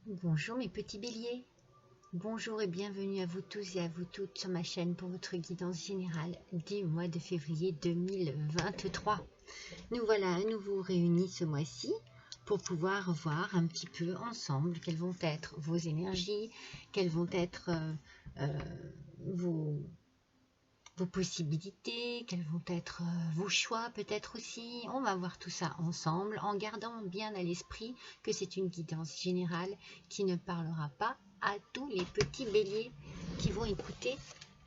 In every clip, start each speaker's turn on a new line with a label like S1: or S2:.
S1: Bonjour mes petits béliers, bonjour et bienvenue à vous tous et à vous toutes sur ma chaîne pour votre guidance générale du mois de février 2023. Nous voilà à nouveau réunis ce mois-ci pour pouvoir voir un petit peu ensemble quelles vont être vos énergies, quelles vont être vos possibilités, quels vont être vos choix peut-être aussi. On va voir tout ça ensemble en gardant bien à l'esprit que c'est une guidance générale qui ne parlera pas à tous les petits béliers qui vont écouter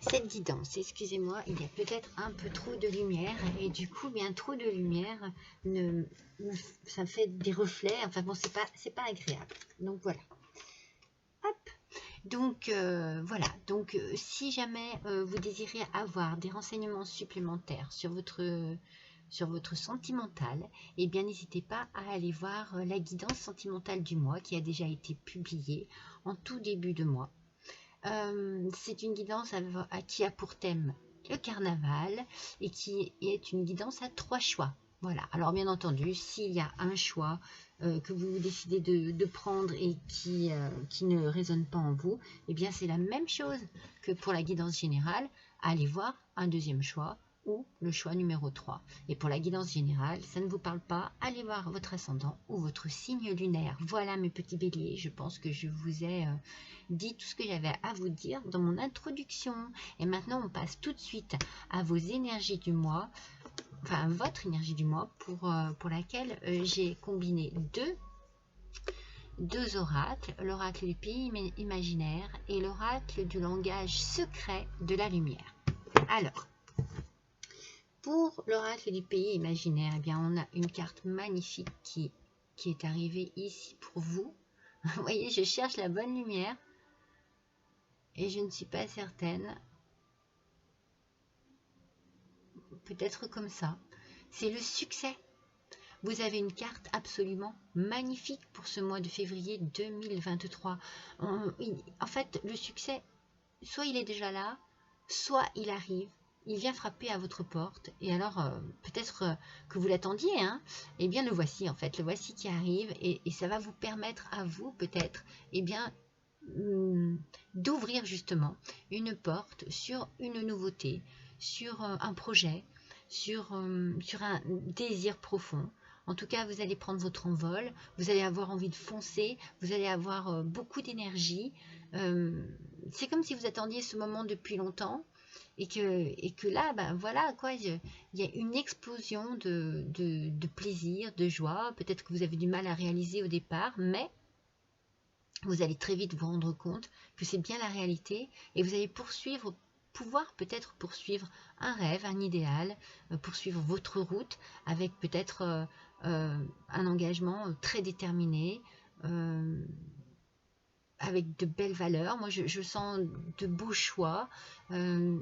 S1: cette guidance. Excusez-moi, il y a peut-être un peu trop de lumière et du coup bien trop de lumière ça fait des reflets, enfin bon, c'est pas agréable. Donc voilà. Donc voilà, donc si jamais vous désirez avoir des renseignements supplémentaires sur votre sentimental, eh bien n'hésitez pas à aller voir la guidance sentimentale du mois qui a déjà été publiée en tout début de mois. C'est une guidance qui a pour thème le carnaval et qui est une guidance à 3 choix. Voilà, alors bien entendu, s'il y a un choix que vous décidez de prendre et qui ne résonne pas en vous, eh bien c'est la même chose que pour la guidance générale. Allez voir un deuxième choix ou le choix numéro 3. Et pour la guidance générale, ça ne vous parle pas, allez voir votre ascendant ou votre signe lunaire. Voilà mes petits béliers, je pense que je vous ai dit tout ce que j'avais à vous dire dans mon introduction. Et maintenant, on passe tout de suite à vos énergies du mois, enfin votre énergie du mois pour laquelle j'ai combiné deux oracles, l'oracle du pays imaginaire et l'oracle du langage secret de la lumière. Alors, pour l'oracle du pays imaginaire, eh bien, on a une carte magnifique qui est arrivée ici pour vous. Vous voyez, je cherche la bonne lumière et je ne suis pas certaine. Peut-être comme ça. C'est le succès. Vous avez une carte absolument magnifique pour ce mois de février 2023. En fait, le succès, soit il est déjà là, soit il arrive, il vient frapper à votre porte. Et alors, peut-être que vous l'attendiez, hein. Eh bien, le voici en fait, le voici qui arrive et ça va vous permettre à vous peut-être, eh bien, d'ouvrir justement une porte sur une nouveauté, sur un projet, sur un désir profond. En tout cas, vous allez prendre votre envol, vous allez avoir envie de foncer, vous allez avoir beaucoup d'énergie. C'est comme si vous attendiez ce moment depuis longtemps et que là, ben voilà, quoi, il y a une explosion de plaisir, de joie. Peut-être que vous avez du mal à réaliser au départ, mais vous allez très vite vous rendre compte que c'est bien la réalité et vous allez pouvoir peut-être poursuivre un rêve, un idéal, poursuivre votre route avec peut-être un engagement très déterminé, avec de belles valeurs. Moi, je sens de beaux choix. Je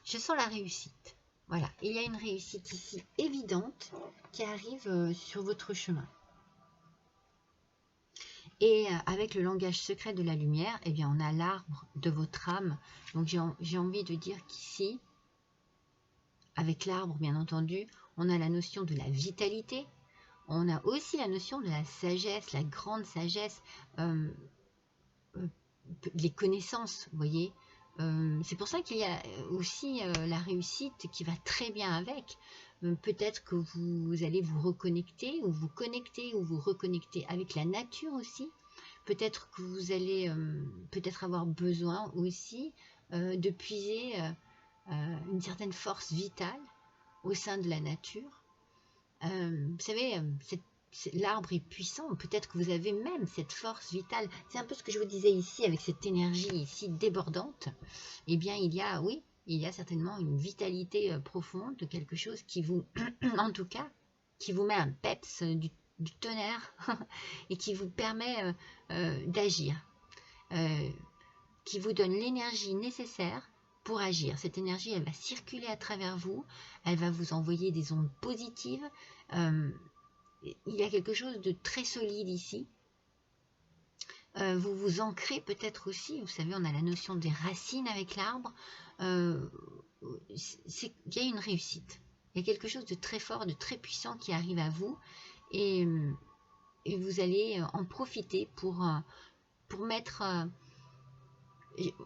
S1: sens la réussite. Voilà, il y a une réussite ici évidente qui arrive sur votre chemin. Et avec le langage secret de la lumière, eh bien, on a l'arbre de votre âme. Donc, j'ai envie de dire qu'ici, avec l'arbre, bien entendu, on a la notion de la vitalité. On a aussi la notion de la sagesse, la grande sagesse, les connaissances, vous voyez. C'est pour ça qu'il y a aussi la réussite qui va très bien avec. Peut-être que vous allez vous reconnecter, ou vous connecter, ou vous reconnecter avec la nature aussi. Peut-être que vous allez peut-être avoir besoin aussi de puiser une certaine force vitale au sein de la nature. Vous savez, l'arbre est puissant, peut-être que vous avez même cette force vitale. C'est un peu ce que je vous disais ici, avec cette énergie ici débordante. Eh bien, il y a certainement une vitalité profonde de quelque chose qui vous, en tout cas, qui vous met un peps, du tonnerre et qui vous permet d'agir, qui vous donne l'énergie nécessaire pour agir. Cette énergie, elle va circuler à travers vous, elle va vous envoyer des ondes positives. Il y a quelque chose de très solide ici. Vous vous ancrez peut-être aussi, vous savez, on a la notion des racines avec l'arbre. Il y a une réussite. Il y a quelque chose de très fort, de très puissant qui arrive à vous. Et vous allez en profiter pour mettre...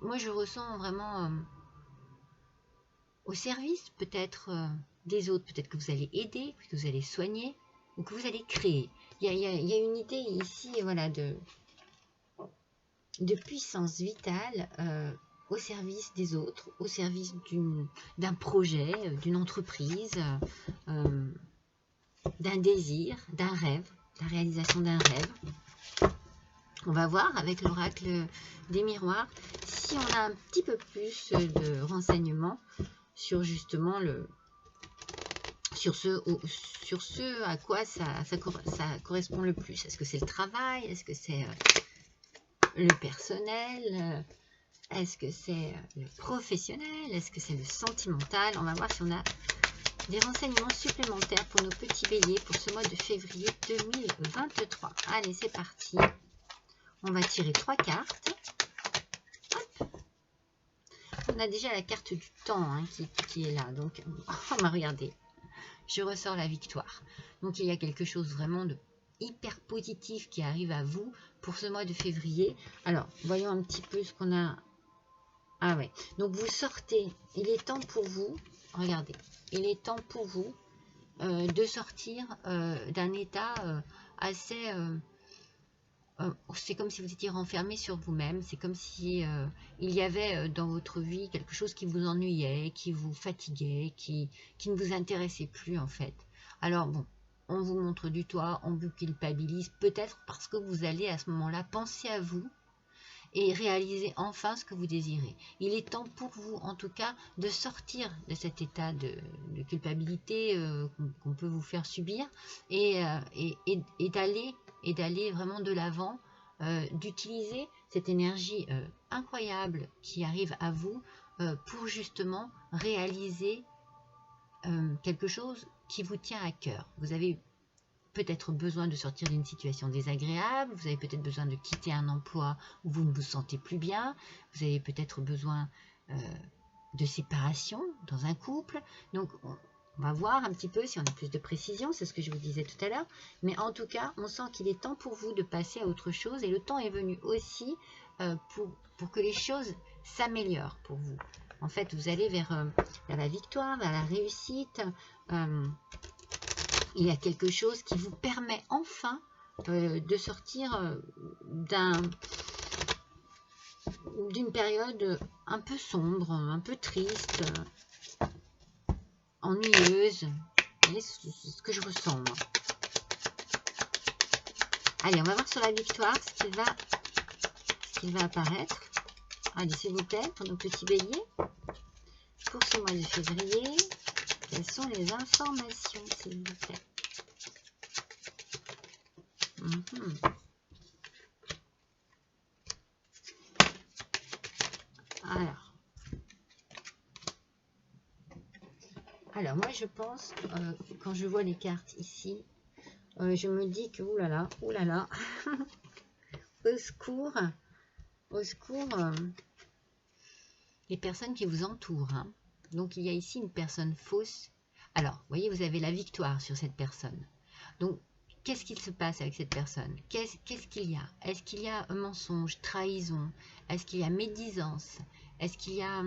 S1: moi, je ressens vraiment au service peut-être des autres. Peut-être que vous allez aider, que vous allez soigner, ou que vous allez créer. Il y a une idée ici, voilà, de puissance vitale au service des autres, au service d'un projet, d'une entreprise, d'un désir, d'un rêve, la réalisation d'un rêve. On va voir avec l'oracle des miroirs si on a un petit peu plus de renseignements sur justement sur ce à quoi ça correspond le plus. Est-ce que c'est le travail? Est-ce que c'est le personnel? Est-ce que c'est le professionnel? Est-ce que c'est le sentimental? On va voir si on a des renseignements supplémentaires pour nos petits béliers pour ce mois de février 2023. Allez, c'est parti. On va tirer 3 cartes. Hop. On a déjà la carte du temps hein, qui est là. Donc, on va regarder. Je ressors la victoire. Donc, il y a quelque chose vraiment de hyper positif qui arrive à vous pour ce mois de février. Alors, voyons un petit peu ce qu'on a. Ah ouais. Donc, vous sortez. Il est temps pour vous. Regardez. Il est temps pour vous de sortir d'un état assez... c'est comme si vous étiez renfermé sur vous-même. C'est comme si il y avait dans votre vie quelque chose qui vous ennuyait, qui vous fatiguait, qui ne vous intéressait plus en fait. Alors bon, on vous montre du doigt, on vous culpabilise, peut-être parce que vous allez à ce moment-là penser à vous et réaliser enfin ce que vous désirez. Il est temps pour vous, en tout cas, de sortir de cet état de culpabilité qu'on peut vous faire subir et d'aller vraiment de l'avant, d'utiliser cette énergie incroyable qui arrive à vous pour justement réaliser quelque chose qui vous tient à cœur. Vous avez peut-être besoin de sortir d'une situation désagréable, vous avez peut-être besoin de quitter un emploi où vous ne vous sentez plus bien, vous avez peut-être besoin de séparation dans un couple. Donc, on va voir un petit peu si on a plus de précision, c'est ce que je vous disais tout à l'heure. Mais en tout cas, on sent qu'il est temps pour vous de passer à autre chose et le temps est venu aussi pour que les choses s'améliorent pour vous. En fait, vous allez vers la victoire, vers la réussite. Il y a quelque chose qui vous permet enfin de sortir d'une période un peu sombre, un peu triste, ennuyeuse. C'est ce que je ressens, moi. Allez, on va voir sur la victoire ce qui va apparaître. Allez, s'il vous plaît, pour nos petits béliers. Pour ce mois de février, quelles sont les informations, s'il vous plaît? Alors moi je pense, quand je vois les cartes ici, je me dis que oulala, au secours, les personnes qui vous entourent. Hein. Donc il y a ici une personne fausse. Alors, vous voyez, vous avez la victoire sur cette personne. Donc, qu'est-ce qu'il se passe avec cette personne? Qu'est-ce qu'il y a? Est-ce qu'il y a un mensonge, trahison? Est-ce qu'il y a médisance? Est-ce qu'il y a...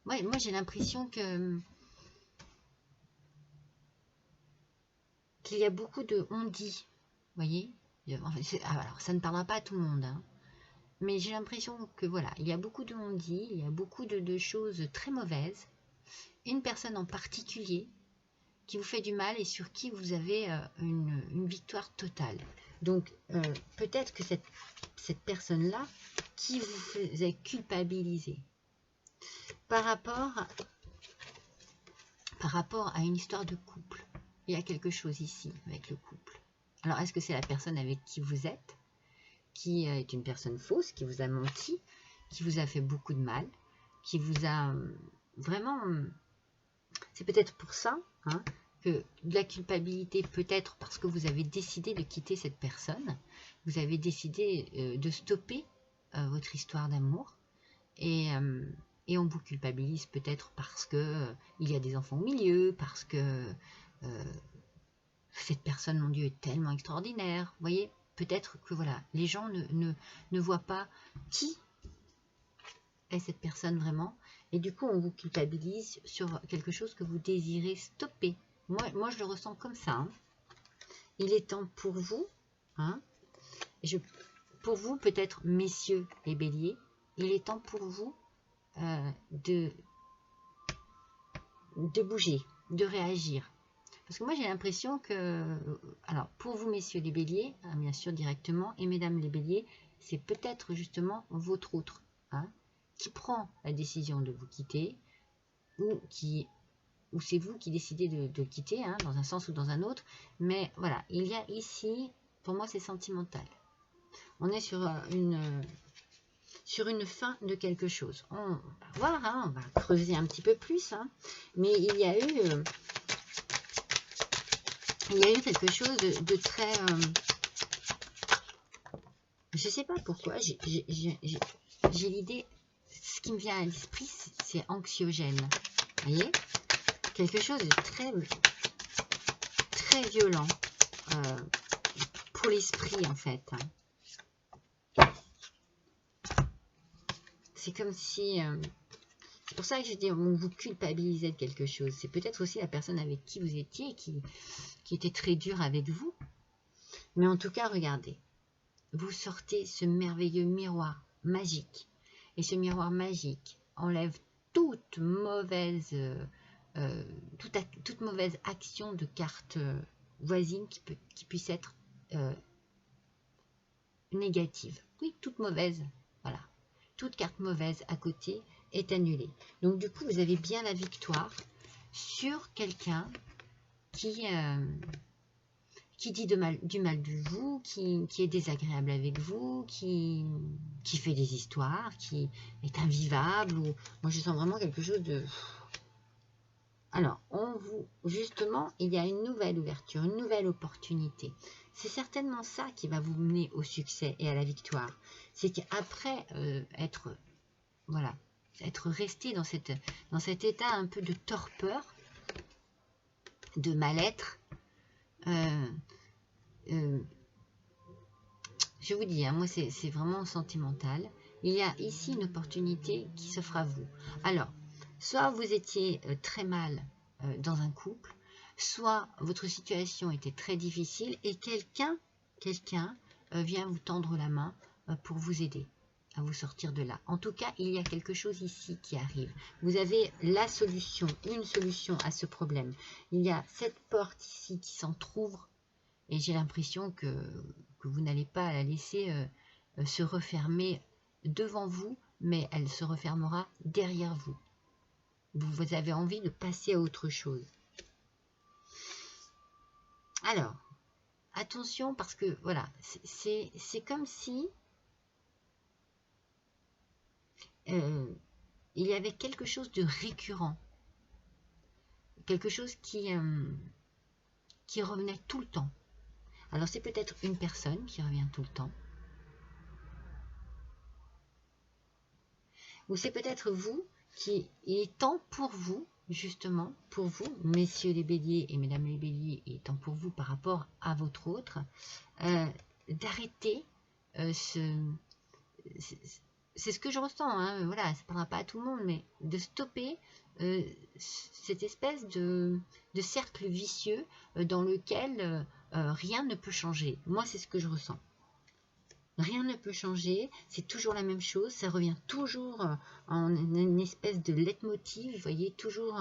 S1: ouais, moi, j'ai l'impression qu'il y a beaucoup de on-dit, vous voyez? Alors, ça ne parlera pas à tout le monde, hein. Mais j'ai l'impression que, voilà, il y a beaucoup de on-dit, il y a beaucoup de choses très mauvaises. Une personne en particulier qui vous fait du mal et sur qui vous avez une victoire totale. Donc, peut-être que cette personne-là qui vous faisait culpabiliser par rapport à une histoire de couple. Il y a quelque chose ici avec le couple. Alors, est-ce que c'est la personne avec qui vous êtes, qui est une personne fausse, qui vous a menti, qui vous a fait beaucoup de mal, qui vous a vraiment... C'est peut-être pour ça hein, que de la culpabilité, peut-être parce que vous avez décidé de quitter cette personne, vous avez décidé de stopper votre histoire d'amour et et on vous culpabilise peut-être parce que il y a des enfants au milieu, parce que cette personne, mon Dieu, est tellement extraordinaire. Vous voyez, peut-être que voilà, les gens ne voient pas qui est cette personne vraiment, et du coup on vous culpabilise sur quelque chose que vous désirez stopper. Moi je le ressens comme ça, hein. Il est temps pour vous, hein, pour vous peut-être messieurs les béliers, il est temps pour vous de bouger, de réagir. Parce que moi j'ai l'impression que, alors pour vous messieurs les béliers, hein, bien sûr directement, et mesdames les béliers, c'est peut-être justement votre autre, hein, qui prend la décision de vous quitter, ou c'est vous qui décidez de le quitter, hein, dans un sens ou dans un autre. Mais voilà, il y a ici, pour moi c'est sentimental. On est sur une fin de quelque chose. On va voir, hein, on va creuser un petit peu plus, hein, mais il y a eu quelque chose de très... je ne sais pas pourquoi, j'ai l'idée, ce qui me vient à l'esprit, c'est anxiogène. Vous voyez, quelque chose de très, très violent pour l'esprit, en fait. C'est comme si... c'est pour ça que je dis, on vous culpabilisait de quelque chose. C'est peut-être aussi la personne avec qui vous étiez qui était très dure avec vous. Mais en tout cas, regardez. Vous sortez ce merveilleux miroir magique. Et ce miroir magique enlève toute mauvaise action de carte voisine qui puisse être négative. Oui, toute mauvaise. Voilà. Toute carte mauvaise à côté est annulée. Donc du coup, vous avez bien la victoire sur quelqu'un qui dit du mal de vous, qui est désagréable avec vous, qui fait des histoires, qui est invivable. Ou... Moi, je sens vraiment quelque chose de... Alors, justement, il y a une nouvelle ouverture, une nouvelle opportunité. C'est certainement ça qui va vous mener au succès et à la victoire. C'est qu'après être resté dans cet état un peu de torpeur, de mal-être, je vous dis, hein, moi c'est vraiment sentimental. Il y a ici une opportunité qui s'offre à vous. Alors, soit vous étiez très mal dans un couple, soit votre situation était très difficile et quelqu'un vient vous tendre la main pour vous aider à vous sortir de là. En tout cas, il y a quelque chose ici qui arrive. Vous avez la solution, une solution à ce problème. Il y a cette porte ici qui s'entrouvre et j'ai l'impression que vous n'allez pas la laisser se refermer devant vous, mais elle se refermera derrière vous. Vous avez envie de passer à autre chose. Alors, attention parce que voilà, c'est comme si il y avait quelque chose de récurrent, quelque chose qui revenait tout le temps. Alors c'est peut-être une personne qui revient tout le temps, ou c'est peut-être vous qui est temps pour vous, justement, pour vous, messieurs les béliers et mesdames les béliers, et temps pour vous par rapport à votre autre, d'arrêter c'est ce que je ressens, hein, voilà, ça ne parlera pas à tout le monde, mais de stopper cette espèce de cercle vicieux dans lequel rien ne peut changer. Moi, c'est ce que je ressens. Rien ne peut changer, c'est toujours la même chose, ça revient toujours en une espèce de leitmotiv, vous voyez, toujours,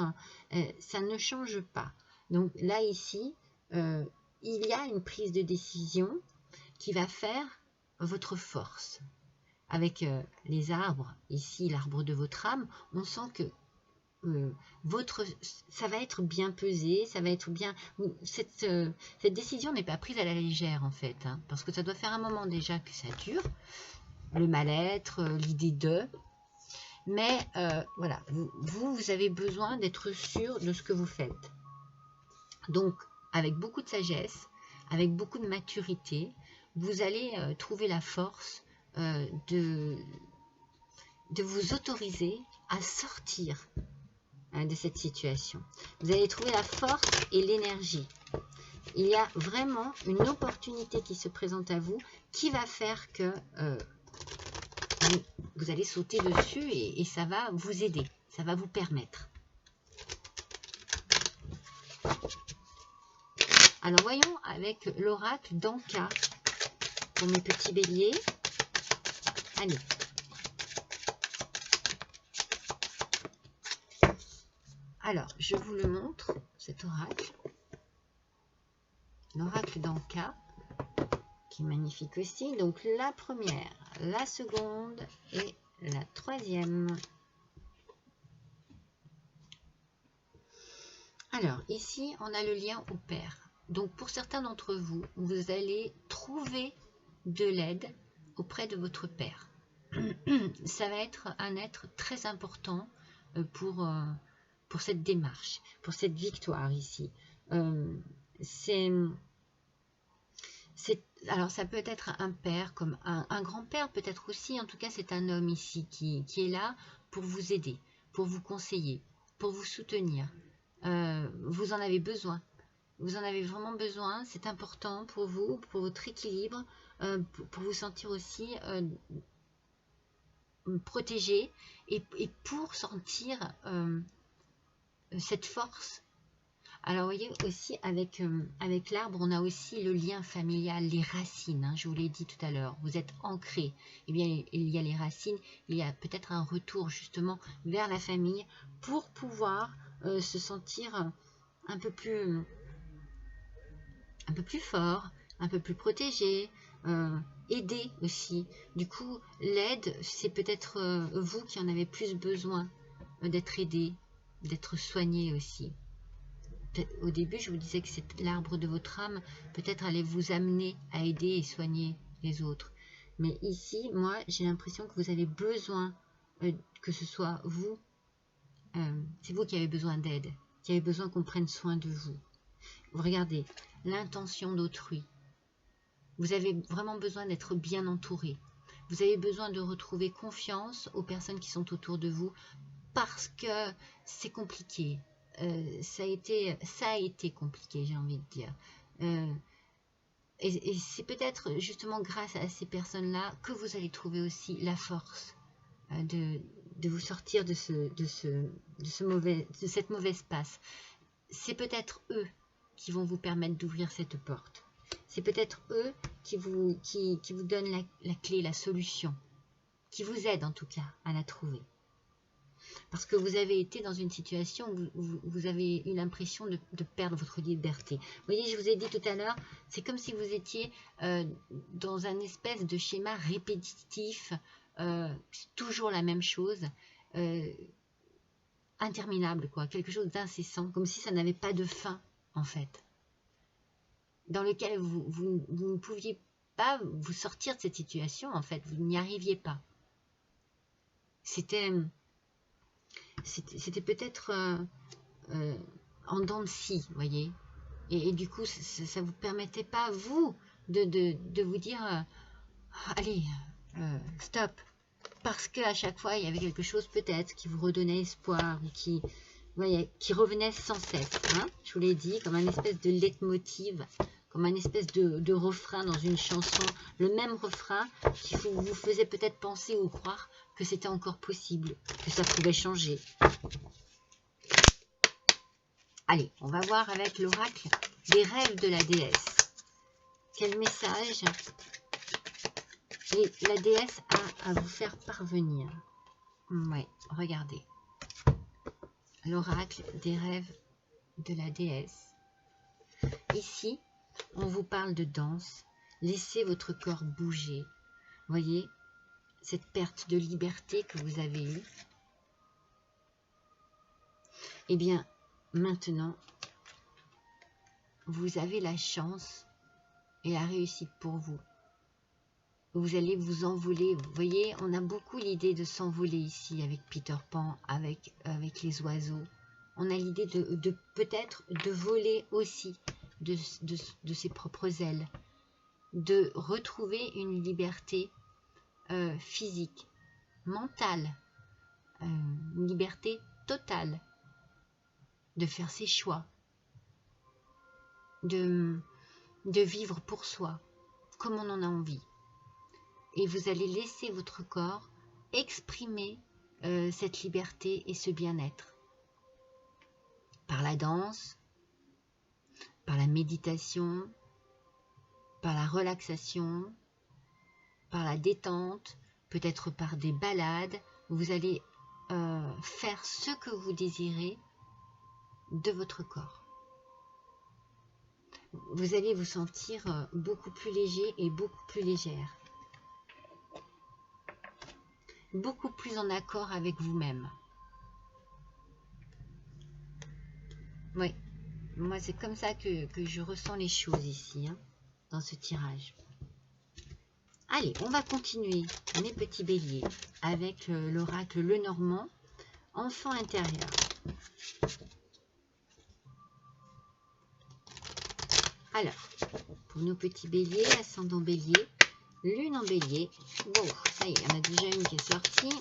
S1: ça ne change pas. Donc là, ici, il y a une prise de décision qui va faire votre force. Avec les arbres, ici l'arbre de votre âme, on sent que ça va être bien pesé, ça va être bien... Cette décision n'est pas prise à la légère en fait, hein, parce que ça doit faire un moment déjà que ça dure, le mal-être, l'idée de... Mais voilà, vous avez besoin d'être sûr de ce que vous faites. Donc, avec beaucoup de sagesse, avec beaucoup de maturité, vous allez trouver la force de vous autoriser à sortir de cette situation. Vous allez trouver la force et l'énergie. Il y a vraiment une opportunité qui se présente à vous qui va faire que vous allez sauter dessus et ça va vous aider, ça va vous permettre. Alors voyons avec l'oracle d'Anka pour mes petits béliers. Allez. Alors, je vous le montre, cet oracle. L'oracle d'Anka, qui est magnifique aussi. Donc la première, la seconde et la troisième. Alors, ici, on a le lien au père. Donc, pour certains d'entre vous, vous allez trouver de l'aide auprès de votre père. Ça va être un être très important pour cette démarche, pour cette victoire ici. Alors, ça peut être un père, comme un grand-père peut-être aussi. En tout cas, c'est un homme ici qui est là pour vous aider, pour vous conseiller, pour vous soutenir. Vous en avez besoin. Vous en avez vraiment besoin. C'est important pour vous, pour votre équilibre, pour vous sentir aussi protégé et pour sentir cette force. Alors, vous voyez aussi, avec l'arbre, on a aussi le lien familial, les racines. Hein, je vous l'ai dit tout à l'heure, vous êtes ancré. Eh bien, il y a les racines, il y a peut-être un retour justement vers la famille pour pouvoir se sentir un peu plus fort, un peu plus protégé, aidé aussi. Du coup, l'aide, c'est peut-être vous qui en avez plus besoin d'être aidé, d'être soigné aussi. Au début, je vous disais que c'est l'arbre de votre âme, peut-être allait vous amener à aider et soigner les autres. Mais ici, moi, j'ai l'impression que vous avez besoin, que ce soit vous, c'est vous qui avez besoin d'aide, qui avez besoin qu'on prenne soin de vous. Regardez, l'intention d'autrui. Vous avez vraiment besoin d'être bien entouré. Vous avez besoin de retrouver confiance aux personnes qui sont autour de vous parce que c'est compliqué. Ça a été compliqué, j'ai envie de dire. Et c'est peut-être justement grâce à ces personnes-là que vous allez trouver aussi la force de vous sortir de cette mauvaise passe. C'est peut-être eux qui vont vous permettre d'ouvrir cette porte. C'est peut-être eux qui vous donnent la clé, la solution, qui vous aident en tout cas à la trouver. Parce que vous avez été dans une situation où vous avez eu l'impression de perdre votre liberté. Vous voyez, je vous ai dit tout à l'heure, c'est comme si vous étiez dans un espèce de schéma répétitif, toujours la même chose, interminable, quoi, quelque chose d'incessant, comme si ça n'avait pas de fin, en fait, dans lequel vous ne pouviez pas vous sortir de cette situation, en fait, vous n'y arriviez pas. C'était peut-être en dents de scie, vous voyez, et du coup, ça ne vous permettait pas, vous, de vous dire, allez, stop, parce qu'à chaque fois, il y avait quelque chose peut-être qui vous redonnait espoir, ou qui revenait sans cesse, hein, je vous l'ai dit, comme un espèce de leitmotiv, comme un espèce de refrain dans une chanson, le même refrain qui vous faisait peut-être penser ou croire que c'était encore possible, que ça pouvait changer. Allez, on va voir avec l'oracle des rêves de la déesse. Quel message la déesse a à vous faire parvenir? Ouais, regardez. L'oracle des rêves de la déesse. Ici, on vous parle de danse. Laissez votre corps bouger. Voyez, cette perte de liberté que vous avez eue. Eh bien, maintenant, vous avez la chance et la réussite pour vous. Vous allez vous envoler. Vous voyez, on a beaucoup l'idée de s'envoler ici avec Peter Pan, avec les oiseaux. On a l'idée de peut-être de voler aussi de ses propres ailes, de retrouver une liberté physique, mentale, une liberté totale de faire ses choix, de vivre pour soi, comme on en a envie. Et vous allez laisser votre corps exprimer cette liberté et ce bien-être. Par la danse, par la méditation, par la relaxation, par la détente, peut-être par des balades. Vous allez faire ce que vous désirez de votre corps. Vous allez vous sentir beaucoup plus léger et beaucoup plus légère. Beaucoup plus en accord avec vous-même. Oui, moi c'est comme ça que je ressens les choses ici, hein, dans ce tirage. Allez, on va continuer, mes petits béliers, avec l'oracle Lenormand, enfant intérieur. Alors, pour nos petits béliers, ascendant bélier, lune en bélier. Bon, ça y est, il y en a déjà une qui est sortie.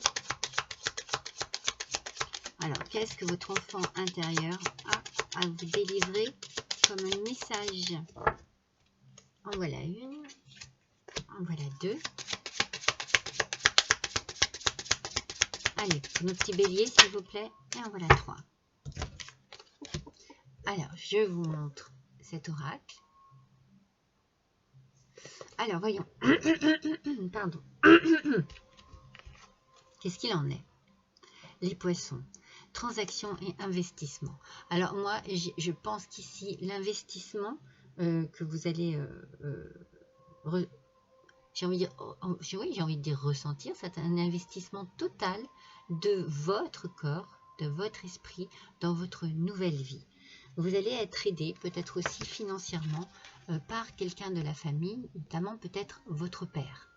S1: Alors, qu'est-ce que votre enfant intérieur a à vous délivrer comme un message? En voilà une. En voilà deux. Allez, nos petits béliers, s'il vous plaît. Et en voilà trois. Alors, je vous montre cet oracle. Alors, voyons. Pardon. Qu'est-ce qu'il en est? Les poissons. Transaction et investissement. Alors, moi, je pense qu'ici, l'investissement que vous allez... j'ai envie de dire ressentir, c'est un investissement total de votre corps, de votre esprit dans votre nouvelle vie. Vous allez être aidé, peut-être aussi financièrement, par quelqu'un de la famille, notamment peut-être votre père,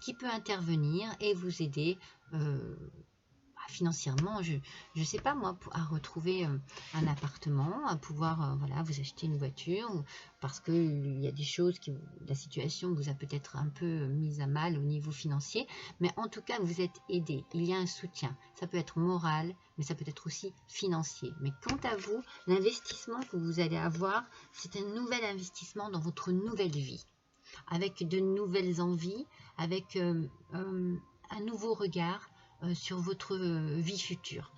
S1: qui peut intervenir et vous aider financièrement, je ne sais pas moi, à retrouver un appartement, à pouvoir voilà, vous acheter une voiture, parce qu'il y a des choses qui, la situation vous a peut-être un peu mise à mal au niveau financier, mais en tout cas vous êtes aidé, il y a un soutien, ça peut être moral, mais ça peut être aussi financier. Mais quant à vous, l'investissement que vous allez avoir, c'est un nouvel investissement dans votre nouvelle vie, avec de nouvelles envies, avec un nouveau regard sur votre vie future,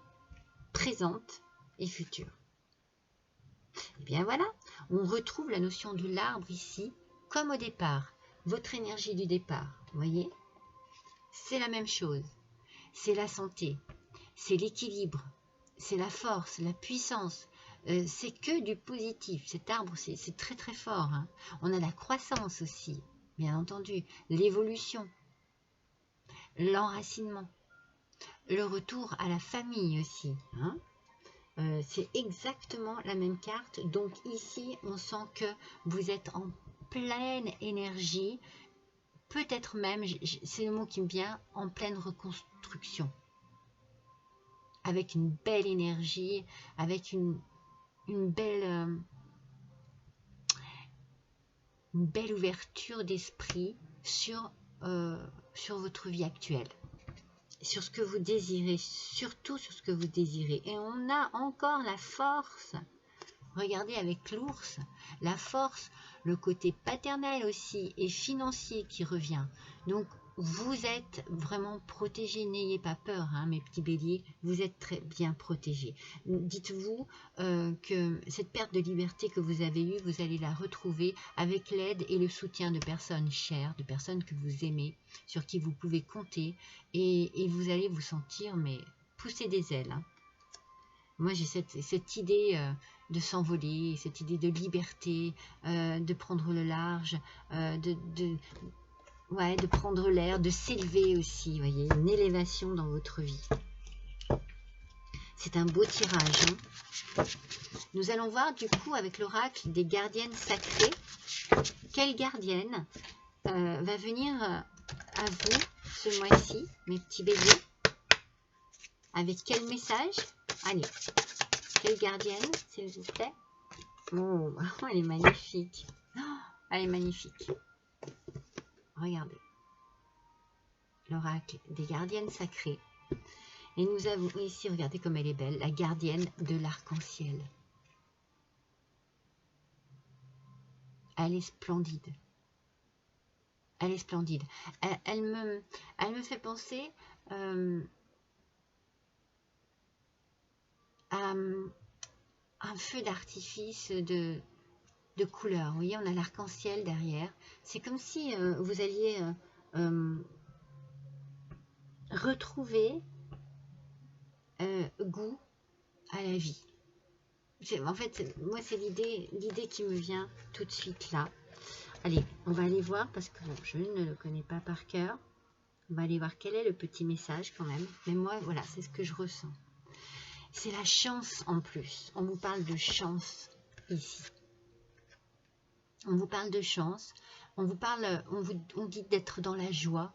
S1: présente et future. Et bien voilà, on retrouve la notion de l'arbre ici, comme au départ, votre énergie du départ, vous voyez? C'est la même chose, c'est la santé, c'est l'équilibre, c'est la force, la puissance, c'est que du positif. Cet arbre, c'est très très fort, hein. On a la croissance aussi, bien entendu, l'évolution, l'enracinement. Le retour à la famille aussi, hein. C'est exactement la même carte. Donc ici, on sent que vous êtes en pleine énergie, peut-être même, c'est le mot qui me vient, en pleine reconstruction. Avec une belle énergie, avec une belle ouverture d'esprit sur votre vie actuelle. Sur ce que vous désirez, surtout sur ce que vous désirez. Et on a encore la force, regardez avec l'ours, la force, le côté paternel aussi et financier qui revient. Donc vous êtes vraiment protégés, n'ayez pas peur, hein, mes petits béliers, vous êtes très bien protégés. Dites-vous que cette perte de liberté que vous avez eue, vous allez la retrouver avec l'aide et le soutien de personnes chères, de personnes que vous aimez, sur qui vous pouvez compter, et vous allez vous sentir mais pousser des ailes, hein. Moi j'ai cette idée de s'envoler, cette idée de liberté, de prendre le large, de prendre l'air, de s'élever aussi, vous voyez, une élévation dans votre vie. C'est un beau tirage, hein. Nous allons voir du coup avec l'oracle des gardiennes sacrées, quelle gardienne va venir à vous ce mois-ci, mes petits béliers, avec quel message? Allez, quelle gardienne, s'il vous plaît? Oh, elle est magnifique. Oh, elle est magnifique. Regardez. L'oracle des gardiennes sacrées. Et nous avons ici, regardez comme elle est belle, la gardienne de l'arc-en-ciel. Elle est splendide. Elle est splendide. Elle me fait penser à un feu d'artifice de couleurs. Vous voyez, on a l'arc-en-ciel derrière. C'est comme si vous alliez retrouver goût à la vie. En fait, moi, c'est l'idée qui me vient tout de suite là. Allez, on va aller voir parce que bon, je ne le connais pas par cœur. On va aller voir quel est le petit message quand même. Mais moi, voilà, c'est ce que je ressens. C'est la chance en plus. On vous parle de chance ici. On vous parle de chance. On vous dit d'être dans la joie.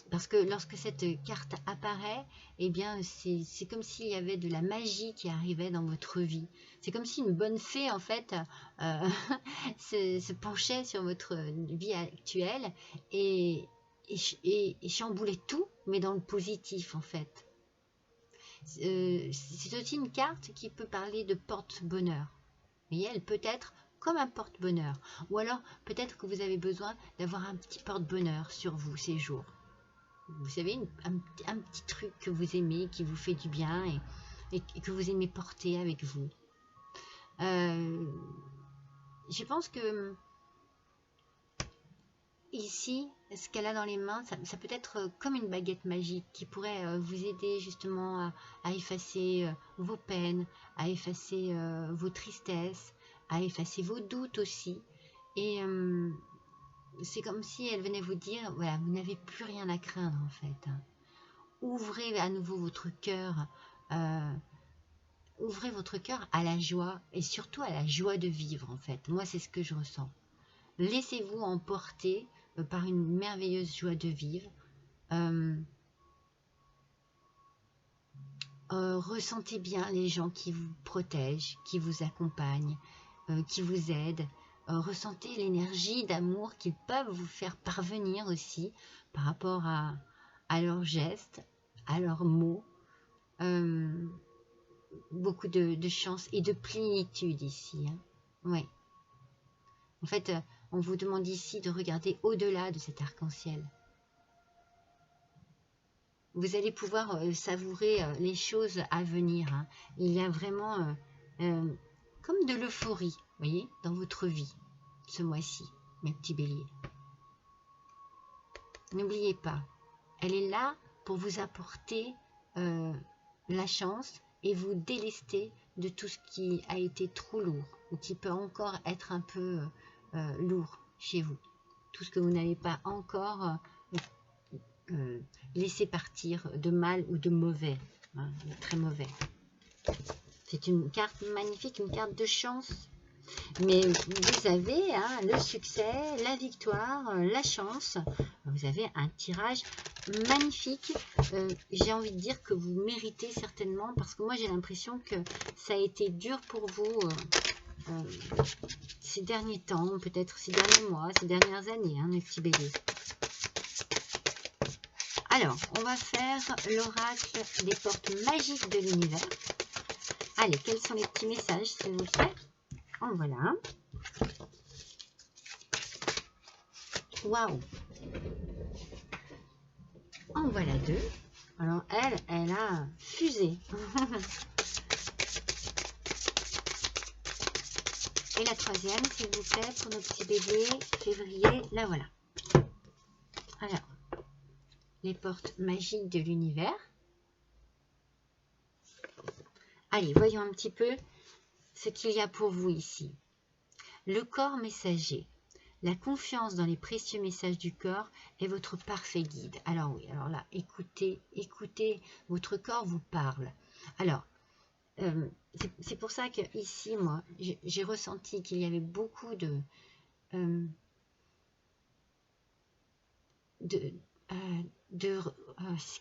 S1: Parce que lorsque cette carte apparaît, eh bien, c'est comme s'il y avait de la magie qui arrivait dans votre vie. C'est comme si une bonne fée, en fait, se penchait sur votre vie actuelle et chamboulait tout, mais dans le positif, en fait. C'est aussi une carte qui peut parler de porte-bonheur. Vous voyez, elle peut être comme un porte-bonheur. Ou alors, peut-être que vous avez besoin d'avoir un petit porte-bonheur sur vous ces jours. Vous savez, un petit truc que vous aimez, qui vous fait du bien et que vous aimez porter avec vous. Je pense que ici, ce qu'elle a dans les mains, ça peut être comme une baguette magique qui pourrait vous aider justement à effacer vos peines, à effacer vos tristesses, à effacer vos doutes aussi. Et c'est comme si elle venait vous dire, voilà, vous n'avez plus rien à craindre en fait. Ouvrez à nouveau votre cœur, ouvrez votre cœur à la joie et surtout à la joie de vivre en fait. Moi, c'est ce que je ressens. Laissez-vous emporter par une merveilleuse joie de vivre. Ressentez bien les gens qui vous protègent, qui vous accompagnent, qui vous aident. Ressentez l'énergie d'amour qu'ils peuvent vous faire parvenir aussi par rapport à leurs gestes, à leurs mots. Beaucoup de chance et de plénitude ici. Hein. Ouais. En fait, on vous demande ici de regarder au-delà de cet arc-en-ciel. Vous allez pouvoir savourer les choses à venir. Hein. Il y a vraiment comme de l'euphorie, vous voyez, dans votre vie, ce mois-ci, mes petits béliers. N'oubliez pas, elle est là pour vous apporter la chance et vous délester de tout ce qui a été trop lourd ou qui peut encore être un peu lourd chez vous. Tout ce que vous n'avez pas encore laissé partir de mal ou de mauvais, hein, de très mauvais. C'est une carte magnifique, une carte de chance. Mais vous avez hein, le succès, la victoire, la chance. Vous avez un tirage magnifique. J'ai envie de dire que vous méritez certainement, parce que moi j'ai l'impression que ça a été dur pour vous ces derniers temps, peut-être ces derniers mois, ces dernières années, hein, mes petits béliers. Alors, on va faire l'oracle des portes magiques de l'univers. Allez, quels sont les petits messages, s'il vous plaît? En voilà un. Waouh! En voilà deux. Alors, elle a fusé. Et la troisième, s'il vous plaît, pour nos petits béliers, février, la voilà. Alors, les portes magiques de l'univers. Allez, voyons un petit peu ce qu'il y a pour vous ici. Le corps messager. La confiance dans les précieux messages du corps est votre parfait guide. Alors oui, alors là, écoutez, votre corps vous parle. Alors, c'est pour ça que ici, moi, j'ai ressenti qu'il y avait beaucoup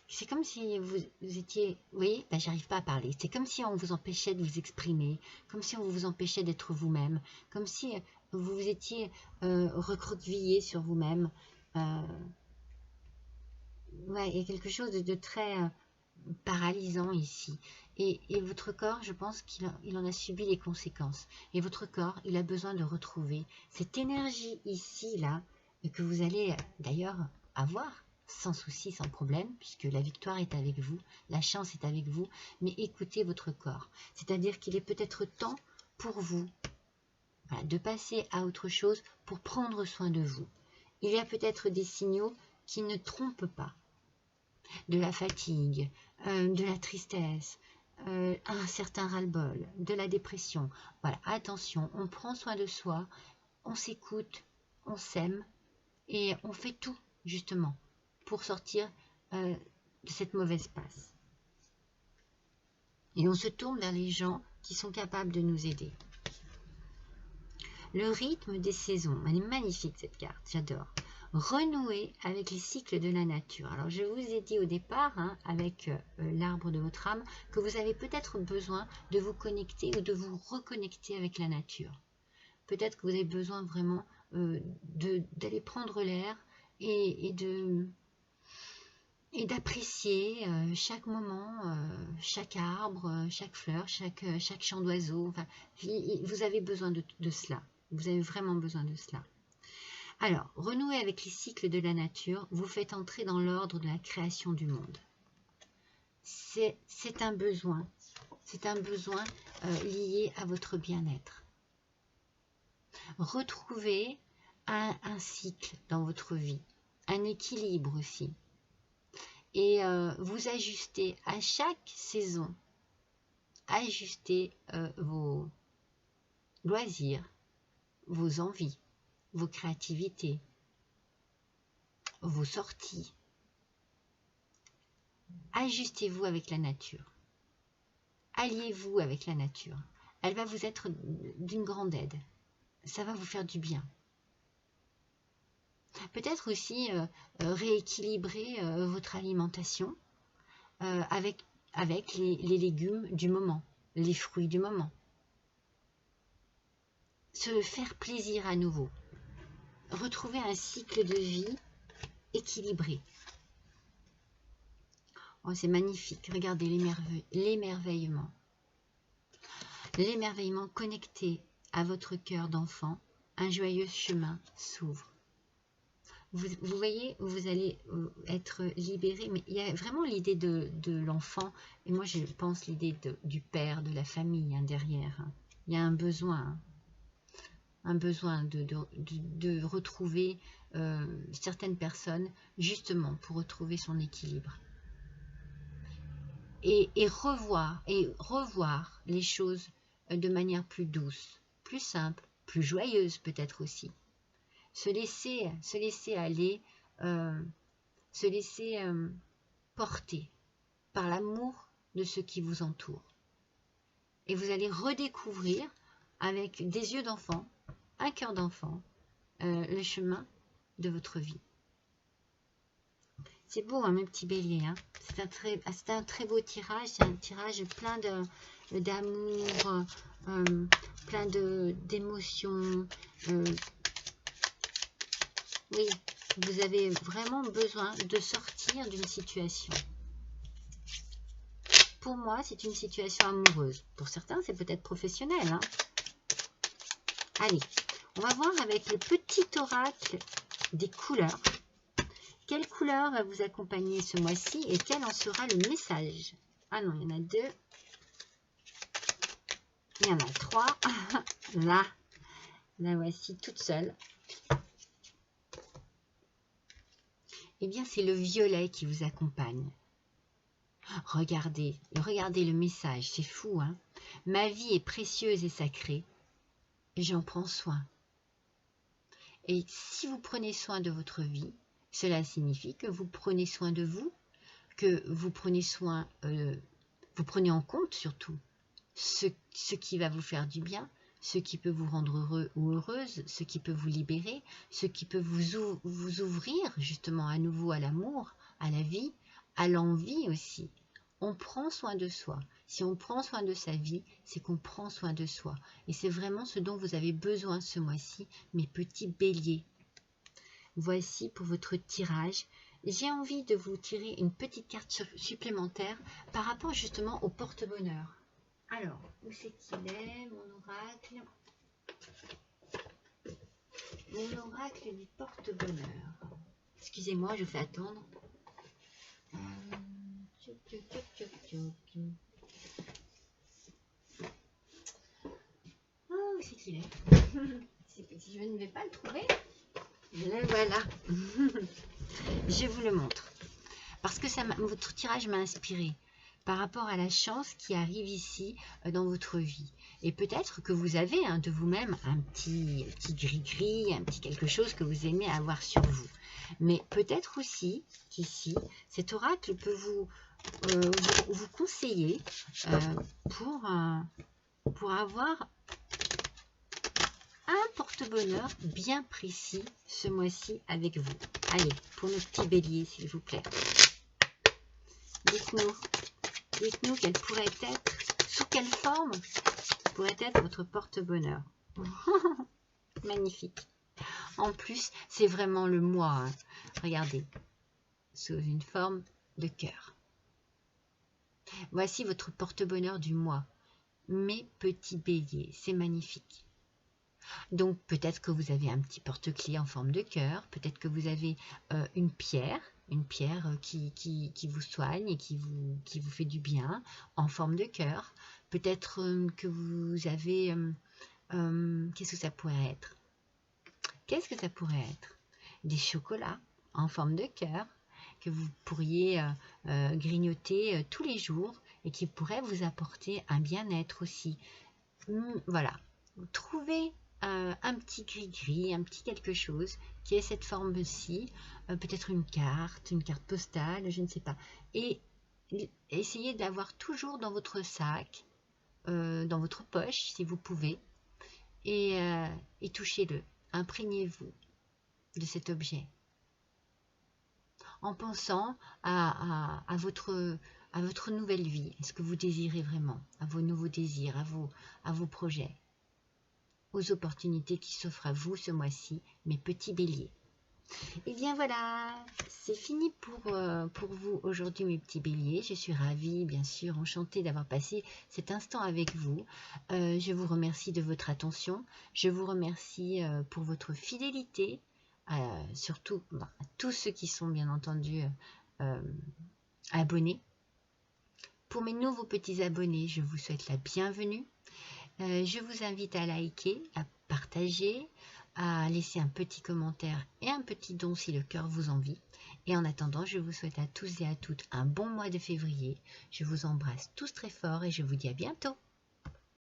S1: c'est comme si vous étiez, vous voyez, ben, j'arrive pas à parler, c'est comme si on vous empêchait de vous exprimer, comme si on vous empêchait d'être vous-même, comme si vous étiez recroquevillé sur vous-même. Ouais, il y a quelque chose de très paralysant ici. Et votre corps, je pense qu'il en a subi les conséquences. Et votre corps, il a besoin de retrouver cette énergie ici, là, que vous allez d'ailleurs avoir sans souci, sans problème, puisque la victoire est avec vous, la chance est avec vous, mais écoutez votre corps. C'est-à-dire qu'il est peut-être temps pour vous, voilà, de passer à autre chose pour prendre soin de vous. Il y a peut-être des signaux qui ne trompent pas. De la fatigue, de la tristesse, un certain ras-le-bol, de la dépression. Voilà, attention, on prend soin de soi, on s'écoute, on s'aime et on fait tout justement pour sortir de cette mauvaise passe. Et on se tourne vers les gens qui sont capables de nous aider. Le rythme des saisons, elle est magnifique cette carte, j'adore. Renouer avec les cycles de la nature. Alors je vous ai dit au départ, avec l'arbre de votre âme, que vous avez peut-être besoin de vous connecter ou de vous reconnecter avec la nature. Peut-être que vous avez besoin vraiment d'aller prendre l'air et d'apprécier chaque moment, chaque arbre, chaque fleur, chaque chant d'oiseau. Enfin, vous avez besoin de cela. Vous avez vraiment besoin de cela. Alors, renouer avec les cycles de la nature vous fait entrer dans l'ordre de la création du monde. C'est un besoin. C'est un besoin lié à votre bien-être. Retrouvez un cycle dans votre vie, un équilibre aussi. Et vous ajustez à chaque saison, ajustez vos loisirs, vos envies, vos créativités, vos sorties. Ajustez-vous avec la nature. Alliez-vous avec la nature. Elle va vous être d'une grande aide. Ça va vous faire du bien. Peut-être aussi rééquilibrer votre alimentation avec les légumes du moment, les fruits du moment. Se faire plaisir à nouveau. Retrouver un cycle de vie équilibré. Oh, c'est magnifique. Regardez l'émerveillement. L'émerveillement connecté à votre cœur d'enfant. Un joyeux chemin s'ouvre. Vous voyez, vous allez être libéré, mais il y a vraiment l'idée de l'enfant, et moi je pense l'idée du père, de la famille derrière. Il y a un besoin de retrouver certaines personnes, justement pour retrouver son équilibre. Et revoir les choses de manière plus douce, plus simple, plus joyeuse peut-être aussi. Se laisser aller, se laisser porter par l'amour de ceux qui vous entourent. Et vous allez redécouvrir avec des yeux d'enfant, un cœur d'enfant, le chemin de votre vie. C'est beau, mes petits béliers. C'est un très beau tirage. C'est un tirage plein d'amour, plein d'émotions. Oui, vous avez vraiment besoin de sortir d'une situation. Pour moi, c'est une situation amoureuse. Pour certains, c'est peut-être professionnel. Allez, on va voir avec le petit oracle des couleurs. Quelle couleur va vous accompagner ce mois-ci et quel en sera le message? Ah non, il y en a deux. Il y en a trois. Là, la voici toute seule. Eh bien, c'est le violet qui vous accompagne. Regardez le message, c'est fou, Ma vie est précieuse et sacrée. J'en prends soin. Et si vous prenez soin de votre vie, cela signifie que vous prenez soin de vous, que vous prenez soin, vous prenez en compte surtout ce qui va vous faire du bien, ce qui peut vous rendre heureux ou heureuse, ce qui peut vous libérer, ce qui peut vous ouvrir justement à nouveau à l'amour, à la vie, à l'envie aussi. On prend soin de soi. Si on prend soin de sa vie, c'est qu'on prend soin de soi. Et c'est vraiment ce dont vous avez besoin ce mois-ci, mes petits béliers. Voici pour votre tirage j'ai envie de vous tirer une petite carte supplémentaire par rapport justement au porte-bonheur. Alors, où c'est qu'il est, mon oracle? Mon oracle du porte-bonheur. Excusez-moi, je fais attendre. Oh, où c'est qu'il est? Si je ne vais pas le trouver. Le voilà. Je vous le montre. Parce que votre tirage m'a inspiré par rapport à la chance qui arrive ici dans votre vie. Et peut-être que vous avez de vous-même un petit gris-gris, un petit quelque chose que vous aimez avoir sur vous. Mais peut-être aussi qu'ici, cet oracle peut vous conseiller pour avoir un porte-bonheur bien précis ce mois-ci avec vous. Allez, pour nos petits béliers, s'il vous plaît. Dites-nous quelle pourrait être, sous quelle forme pourrait être votre porte-bonheur. Magnifique. En plus, c'est vraiment le mois. Hein. Regardez, sous une forme de cœur. Voici votre porte-bonheur du mois. Mes petits béliers, c'est magnifique. Donc peut-être que vous avez un petit porte-clés en forme de cœur, peut-être que vous avez une pierre qui vous soigne et qui vous fait du bien en forme de cœur. Peut-être que vous avez... qu'est-ce que ça pourrait être? Qu'est-ce que ça pourrait être? Des chocolats en forme de cœur que vous pourriez grignoter tous les jours et qui pourraient vous apporter un bien-être aussi. Voilà, trouvez un petit gris-gris, un petit quelque chose qui ait cette forme-ci, peut-être une carte postale, je ne sais pas. Et essayez de l'avoir toujours dans votre sac, dans votre poche si vous pouvez, et touchez-le, imprégnez-vous de cet objet. En pensant à votre nouvelle vie, à ce que vous désirez vraiment, à vos nouveaux désirs, à vos projets, aux opportunités qui s'offrent à vous ce mois-ci, mes petits béliers. Et bien voilà, c'est fini pour vous aujourd'hui mes petits béliers. Je suis ravie, bien sûr, enchantée d'avoir passé cet instant avec vous. Je vous remercie de votre attention. Je vous remercie pour votre fidélité, surtout à tous ceux qui sont bien entendu abonnés. Pour mes nouveaux petits abonnés, je vous souhaite la bienvenue. Je vous invite à liker, à partager, à laisser un petit commentaire et un petit don si le cœur vous envie. Et en attendant, je vous souhaite à tous et à toutes un bon mois de février. Je vous embrasse tous très fort et je vous dis à bientôt.